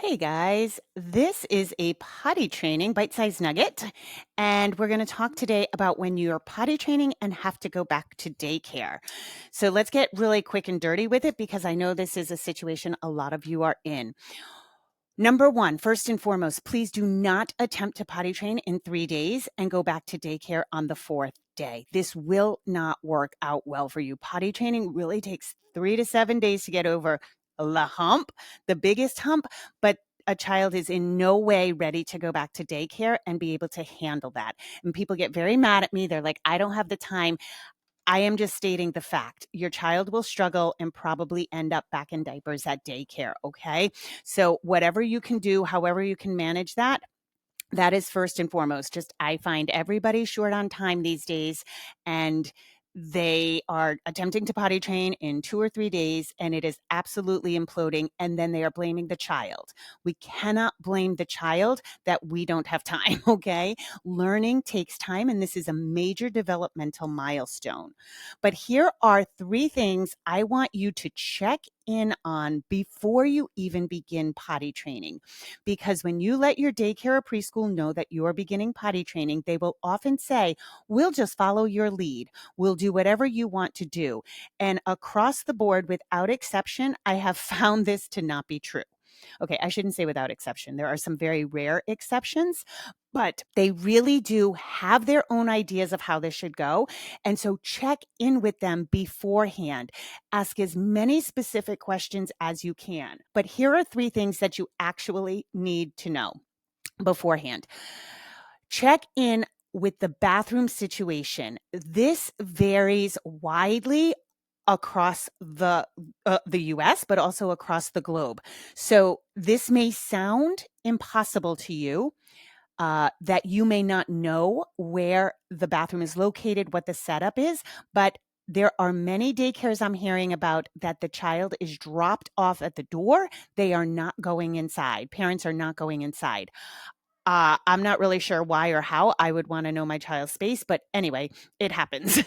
Hey guys, this is a potty training bite-sized nugget, and we're going to talk today about when you're potty training and have to go back to daycare. So let's get really quick and dirty with it because I know this is a situation a lot of you are in. Number one, first and foremost, please do not attempt to potty train in 3 days and go back to daycare on the fourth day. This will not work out well for you. Potty training really takes 3 to 7 days to get over the hump, the biggest hump, but a child is in no way ready to go back to daycare and be able to handle that. And people get very mad at me. They're like, I don't have the time. I am just stating the fact. Your child will struggle and probably end up back in diapers at daycare, okay? So whatever you can do, however you can manage that, that is first and foremost. Just I find everybody short on time these days, and they are attempting to potty train in 2 or 3 days, and it is absolutely imploding, and then they are blaming the child. We cannot blame the child that we don't have time, okay? Learning takes time, and this is a major developmental milestone. But here are 3 things I want you to check in on before you even begin potty training. Because when you let your daycare or preschool know that you are beginning potty training, they will often say, we'll just follow your lead. We'll do whatever you want to do. And across the board, without exception, I have found this to not be true. Okay, I shouldn't say without exception. There are some very rare exceptions, but they really do have their own ideas of how this should go. And so check in with them beforehand. Ask as many specific questions as you can. But here are 3 things that you actually need to know beforehand. Check in with the bathroom situation. This varies widely across the US, but also across the globe. So this may sound impossible to you, that you may not know where the bathroom is located, what the setup is, but there are many daycares I'm hearing about that the child is dropped off at the door. They are not going inside. Parents are not going inside. I'm not really sure why or how. I would want to know my child's space, but anyway, it happens.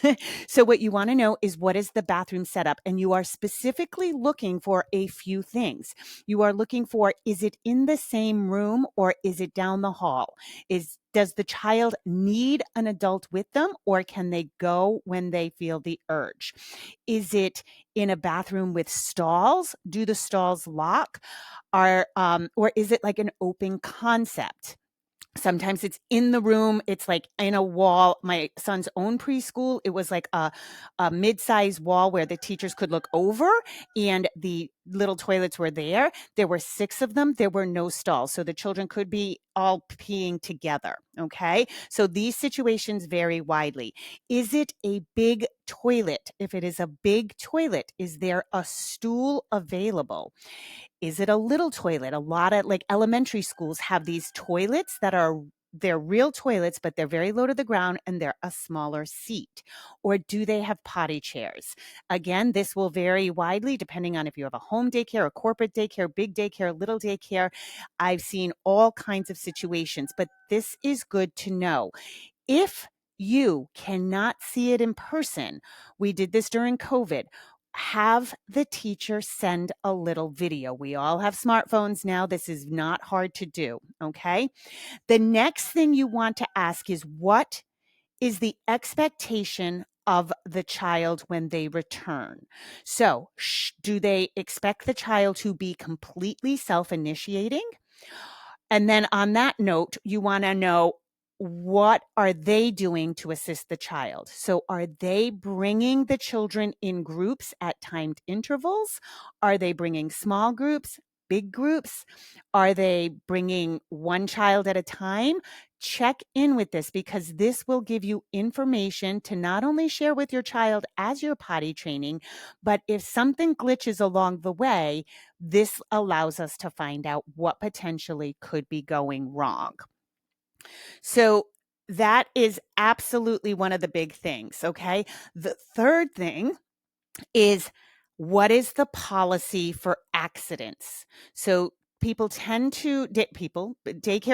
So what you want to know is what is the bathroom setup? And you are specifically looking for a few things. You are looking for, is it in the same room or is it down the hall? Does the child need an adult with them, or can they go when they feel the urge? Is it in a bathroom with stalls? Do the stalls lock? Or is it like an open concept? Sometimes it's in the room. It's like in a wall. My son's own preschool, it was like a mid-sized wall where the teachers could look over and the little toilets were there. There were 6 of them. There were no stalls. So the children could be all peeing together. Okay. So these situations vary widely. Is it a big toilet? If it is a big toilet, is there a stool available? Is it a little toilet? A lot of like elementary schools have these toilets that they're real toilets, but they're very low to the ground and they're a smaller seat. Or do they have potty chairs? Again, this will vary widely depending on if you have a home daycare, a corporate daycare, big daycare, little daycare. I've seen all kinds of situations, but this is good to know. If you cannot see it in person, we did this during COVID. Have the teacher send a little video. We all have smartphones now. This is not hard to do. Okay. The next thing you want to ask is, what is the expectation of the child when they return? So, do they expect the child to be completely self-initiating? And then on that note, you want to know, what are they doing to assist the child? So are they bringing the children in groups at timed intervals? Are they bringing small groups, big groups? Are they bringing one child at a time? Check in with this, because this will give you information to not only share with your child as you're potty training, but if something glitches along the way, this allows us to find out what potentially could be going wrong. So that is absolutely one of the big things, okay? The third thing is, what is the policy for accidents? So daycare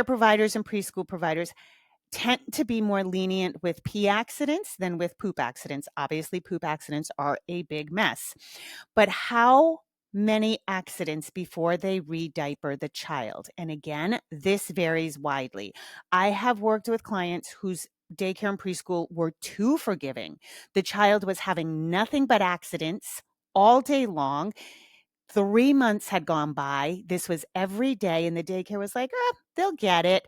providers and preschool providers tend to be more lenient with pee accidents than with poop accidents. Obviously, poop accidents are a big mess. But how many accidents before they re-diaper the child? And again, this varies widely. I have worked with clients whose daycare and preschool were too forgiving. The child was having nothing but accidents all day long. 3 months had gone by. This was every day, and the daycare was like, oh, they'll get it.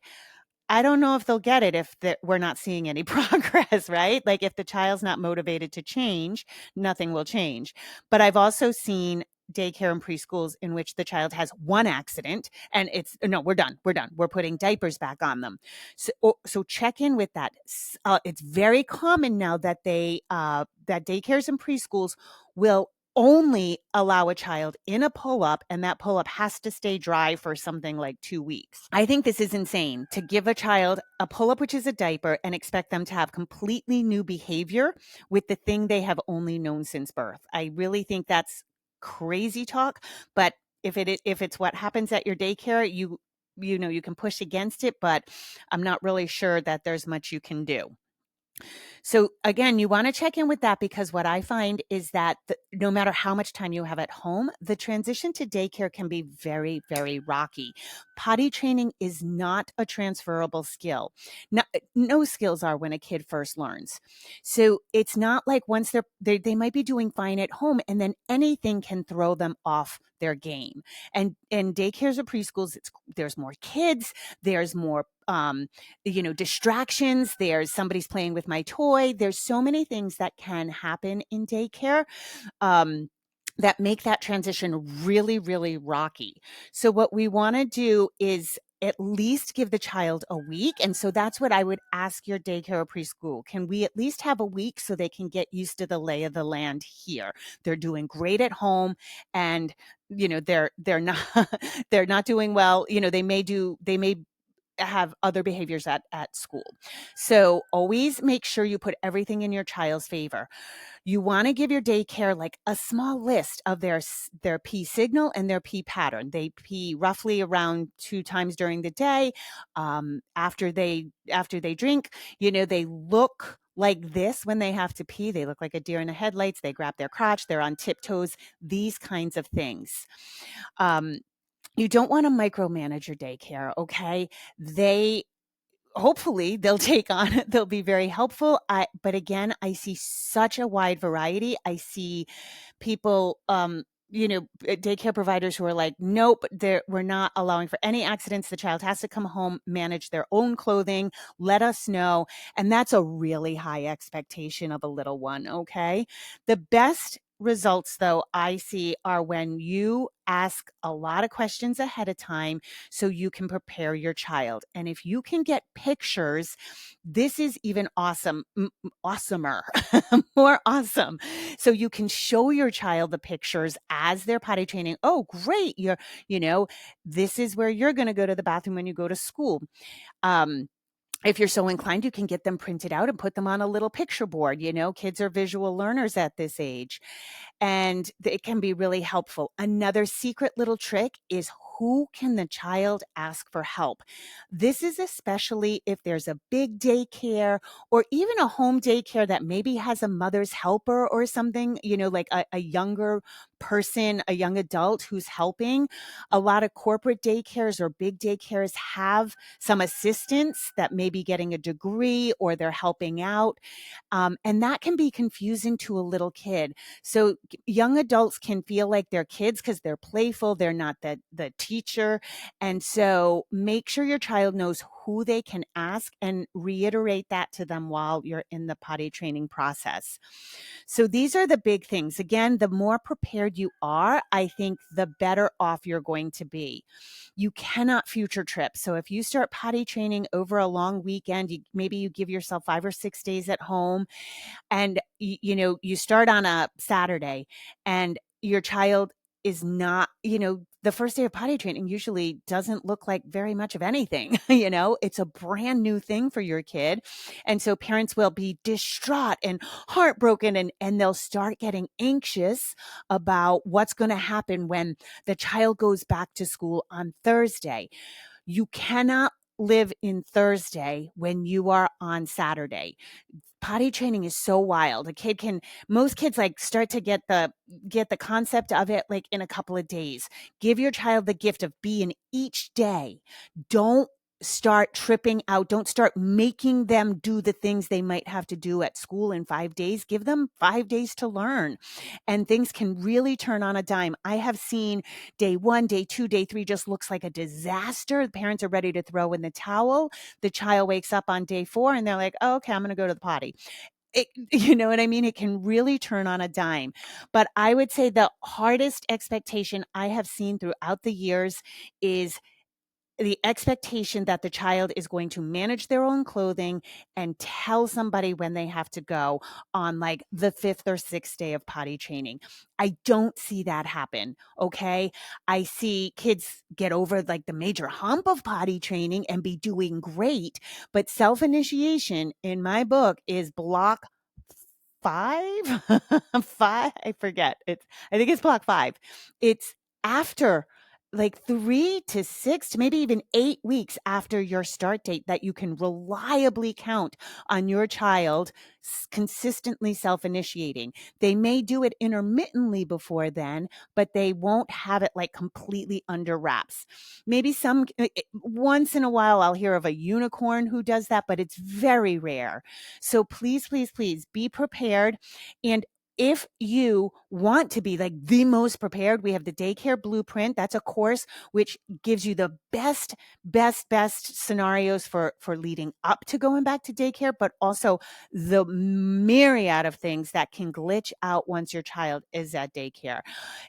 I don't know if they'll get it if we're not seeing any progress, right? Like if the child's not motivated to change, nothing will change. But I've also seen daycare and preschools in which the child has one accident and it's no, we're done. We're done. We're putting diapers back on them. So check in with that. It's very common now that that daycares and preschools will only allow a child in a pull-up, and that pull-up has to stay dry for something like 2 weeks. I think this is insane to give a child a pull-up, which is a diaper, and expect them to have completely new behavior with the thing they have only known since birth. I really think that's crazy talk, but if it's what happens at your daycare, you can push against it, but I'm not really sure that there's much you can do. So again, you want to check in with that, because what I find is that no matter how much time you have at home, the transition to daycare can be very, very rocky. Potty training is not a transferable skill. No skills are when a kid first learns. So it's not like once they might be doing fine at home and then anything can throw them off their game. And daycares or preschools, there's more kids, there's more distractions. There's somebody's playing with my toy. There's so many things that can happen in daycare that make that transition really, really rocky. So what we want to do is at least give the child a week. And so that's what I would ask your daycare or preschool. Can we at least have a week so they can get used to the lay of the land here? They're doing great at home, and they're not they're not doing well. They may have other behaviors at school. So always make sure you put everything in your child's favor. You want to give your daycare like a small list of their pee signal and their pee pattern. They pee roughly around 2 times during the day. After they drink, they look like this when they have to pee. They look like a deer in the headlights. They grab their crotch. They're on tiptoes. These kinds of things. You don't want to micromanage your daycare, okay? Hopefully they'll they'll be very helpful. But again, I see such a wide variety. I see people, daycare providers who are like, nope, we're not allowing for any accidents. The child has to come home, manage their own clothing, let us know. And that's a really high expectation of a little one, okay? The best results, though, I see are when you ask a lot of questions ahead of time so you can prepare your child. And if you can get pictures, this is even awesomer, more awesome. So you can show your child the pictures as they're potty training. Oh, great. This is where you're going to go to the bathroom when you go to school. If you're so inclined, you can get them printed out and put them on a little picture board. Kids are visual learners at this age, and it can be really helpful. Another secret little trick is, who can the child ask for help? This is especially if there's a big daycare or even a home daycare that maybe has a mother's helper or something, like a younger person, a young adult who's helping. A lot of corporate daycares or big daycares have some assistants that may be getting a degree or they're helping out. And that can be confusing to a little kid. So young adults can feel like they're kids because they're playful. They're not the teacher. And so make sure your child knows who they can ask and reiterate that to them while you're in the potty training process. So these are the big things. Again, the more prepared you are, I think the better off you're going to be. You cannot future trip. So if you start potty training over a long weekend, maybe you give yourself 5 or 6 days at home, and you start on a Saturday and your child is not, the first day of potty training usually doesn't look like very much of anything. It's a brand new thing for your kid. And so parents will be distraught and heartbroken, and they'll start getting anxious about what's going to happen when the child goes back to school on Thursday. You cannot live in Thursday when you are on Saturday. Potty training is so wild. Most kids like start to get the concept of it like in a couple of days. Give your child the gift of being each day. Don't start tripping out. Don't start making them do the things they might have to do at school in 5 days. Give them 5 days to learn, and things can really turn on a dime. I have seen day 1, day 2, day 3 just looks like a disaster. The parents are ready to throw in the towel. The child wakes up on day 4 and they're like, oh, okay, I'm going to go to the potty. You know what I mean? It can really turn on a dime. But I would say the hardest expectation I have seen throughout the years is the expectation that the child is going to manage their own clothing and tell somebody when they have to go on like the 5th or 6th day of potty training. I don't see that happen. Okay. I see kids get over like the major hump of potty training and be doing great. But self initiation in my book is block 5, 5, I forget. I think it's block 5. It's after like 3 to 6 to maybe even 8 weeks after your start date that you can reliably count on your child consistently self-initiating. They may do it intermittently before then, but they won't have it like completely under wraps. Maybe once in a while I'll hear of a unicorn who does that, but it's very rare. So please, please, please be prepared. And if you want to be like the most prepared, we have the Daycare Blueprint. That's a course which gives you the best scenarios for leading up to going back to daycare, but also the myriad of things that can glitch out once your child is at daycare.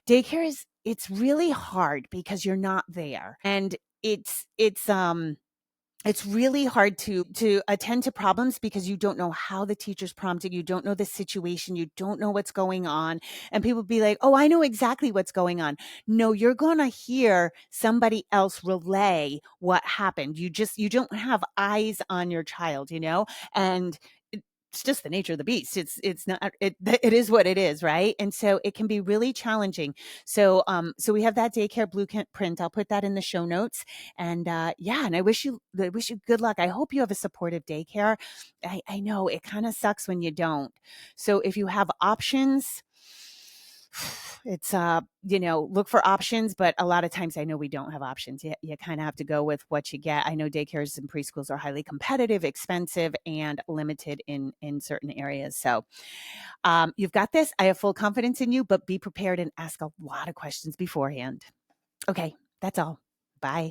It's really hard because you're not there. And it's really hard to attend to problems because you don't know how the teacher's prompting, you don't know the situation, you don't know what's going on. And people be like, oh, I know exactly what's going on. No, you're going to hear somebody else relay what happened. You don't have eyes on your child, and it's just the nature of the beast. It's not it is what it is, right? And so it can be really challenging. So we have that Daycare Blueprint. I'll put that in the show notes. And yeah, and I wish you good luck. I hope you have a supportive daycare. I know it kind of sucks when you don't. So if you have options, it's look for options, but a lot of times I know we don't have options. You kind of have to go with what you get. I know daycares and preschools are highly competitive, expensive, and limited in certain areas. So you've got this. I have full confidence in you, but be prepared and ask a lot of questions beforehand. Okay, that's all. Bye.